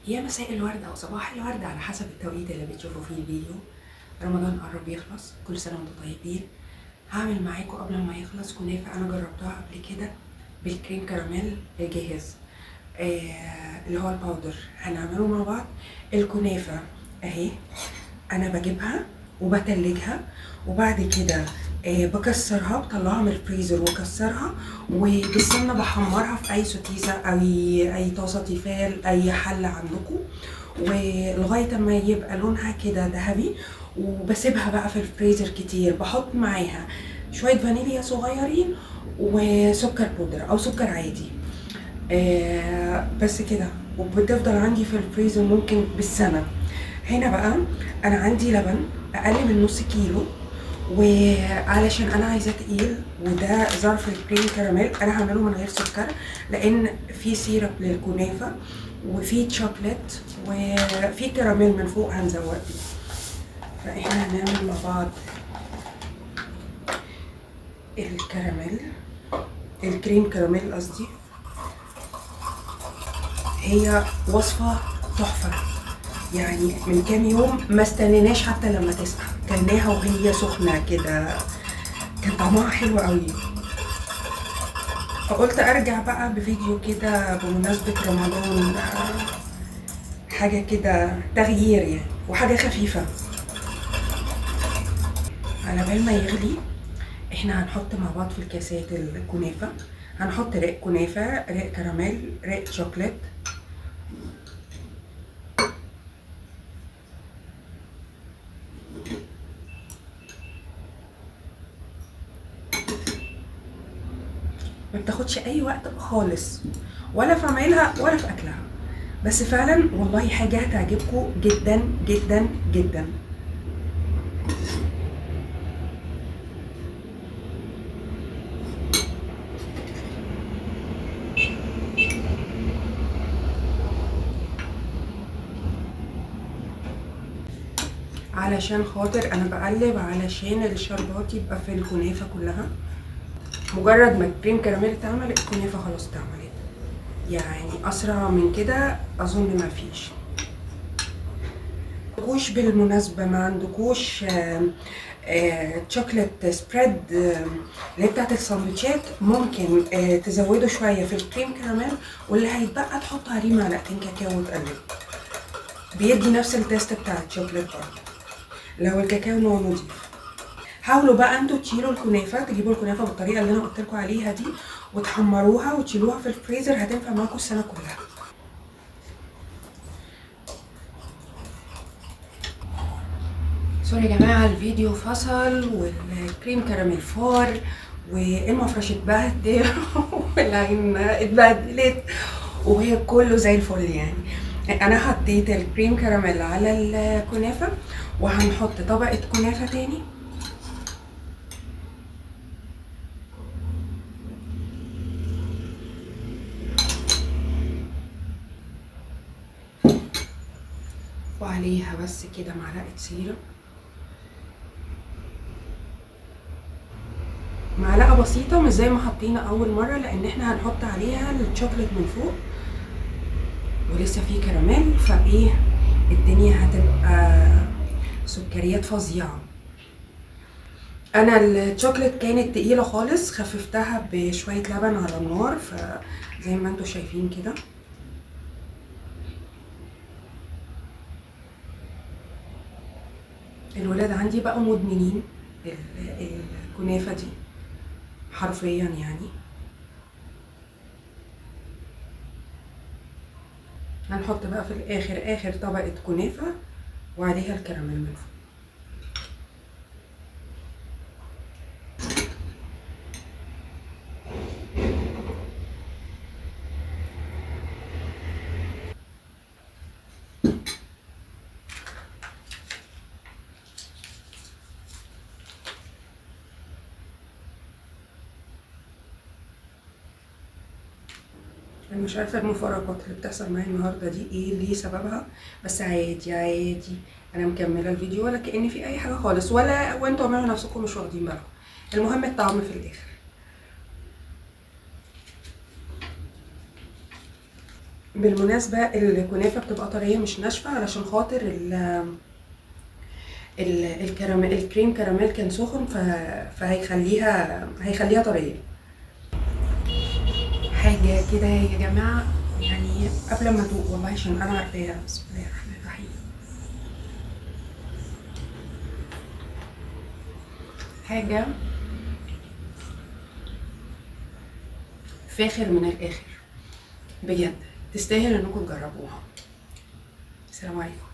يا مساء الورد او صباح الورد على حسب التوقيت اللي بتشوفوا فيه الفيديو. رمضان قرب يخلص، كل سنه وانتم طيبين. هعمل معاكم قبل ما يخلص كنافه انا جربتها قبل كده بالكريم كراميل الجاهز، اللي هو الباودر. هنعمله مع بعض. الكنافه اهي انا بجيبها وبتلجها، وبعد كده بكسرها، بطلعها من الفريزر واكسرها، وبالسمنه بحمرها في اي سوتيسه او اي طاسه تيفال، اي حله عندكم، ولغايه ما يبقى لونها كده ذهبي. وبسيبها بقى في الفريزر كتير. بحط معاها شويه فانيليا صغيرين وسكر بودرة او سكر عادي، بس كده. وبتفضل عندي في الفريزر ممكن بالسنه. هنا بقى انا عندي لبن اقل من نص كيلو، وعلشان انا عايزاه تقيل، وده ظرف الكريم كراميل انا هعمله من غير سكر، لان في سيرب للكنافه وفي شوكليت وفي كراميل من فوق هنزود بيه. فاحنا هنعمل مع بعض الكراميل، الكريم كراميل قصدي. هي وصفه تحفه، يعني من كام يوم ما استنيناش حتى لما تسقع، كلناها وهي سخنه كده، كان طعمها حلو قوي. فقلت ارجع بقى بفيديو كده بمناسبه رمضان، حاجه كده تغيير يعني، وحاجه خفيفه. على بال ما يغلي احنا هنحط مع بعض في الكاسات الكنافه. هنحط رق كنافه، رق كراميل، رق شوكليت. ما بتاخدش اي وقت خالص، ولا في عمايلها ولا في اكلها، بس فعلا والله حاجه هتعجبكم جدا جدا جدا. علشان خاطر انا بقلب علشان الشربات يبقى في الكنافه كلها. مجرد ما الكريم كراميل اتعمل الكنافه خلاص اتعملت، يعني اسرع من كده اظن ما فيش. عندكوش بالمناسبه، ما عندكوش تشوكلت سبريد اللي هي بتاعت الساندوتشات، ممكن تزودوا شويه في الكريم كراميل، واللي هيتبقى تحطوا عليه معلقتين كاكاو وتقلبوا، بيدي نفس التيست بتاع الشوكليت برضه لو الكاكاو نوع نضيف. حاولوا بقى انتوا تشيلوا الكنافه، تجيبوا الكنافه بالطريقه اللي انا قلت لكم عليها دي، وتحمروها وتشيلوها في الفريزر، هتنفع معاكم السنه كلها. سوري يا جماعه الفيديو فصل، والكريم كراميل فار، والمفرش اتبهدل والعين اتبهدلت، وهي كله زي الفل يعني. انا حطيت الكريم كراميل على الكنافه، وهنحط طبقه كنافه تاني، وعليها بس كده معلقه سيرب، معلقه بسيطه مش زي ما حطينا اول مره، لان احنا هنحط عليها الشوكليت من فوق ولسه في كراميل، فايه الدنيا هتبقى سكريات فظيعه. انا الشوكليت كانت تقيله خالص، خففتها بشويه لبن على النار، فزي ما انتم شايفين كده. الولاد عندي بقوا مدمنين الكنافه دي حرفيا يعني. هنحط بقى في الاخر اخر طبقه كنافه وعليها الكراميل من فوق. انا مش عارفه المفارقات اللي بتحصل معايا النهارده دي ايه اللي سببها، بس عادي عادي، انا مكمله الفيديو ولا كأن في اي حاجه خالص، وانتوا عملوا نفسكم مش واخدين بالكم. المهم الطعم في الاخر. بالمناسبة الكنافة بتبقى طرية مش ناشفة علشان خاطر الكراميل، الكريم كراميل كان سخن هيخليها طرية. حاجة كده يا جماعة، يعني قبل ما ادوق والله عشان انا عارفاها. بسم الله الرحمن الرحيم. حاجة فاخر من الاخر بجد، تستاهل انكم تجربوها. السلام عليكم.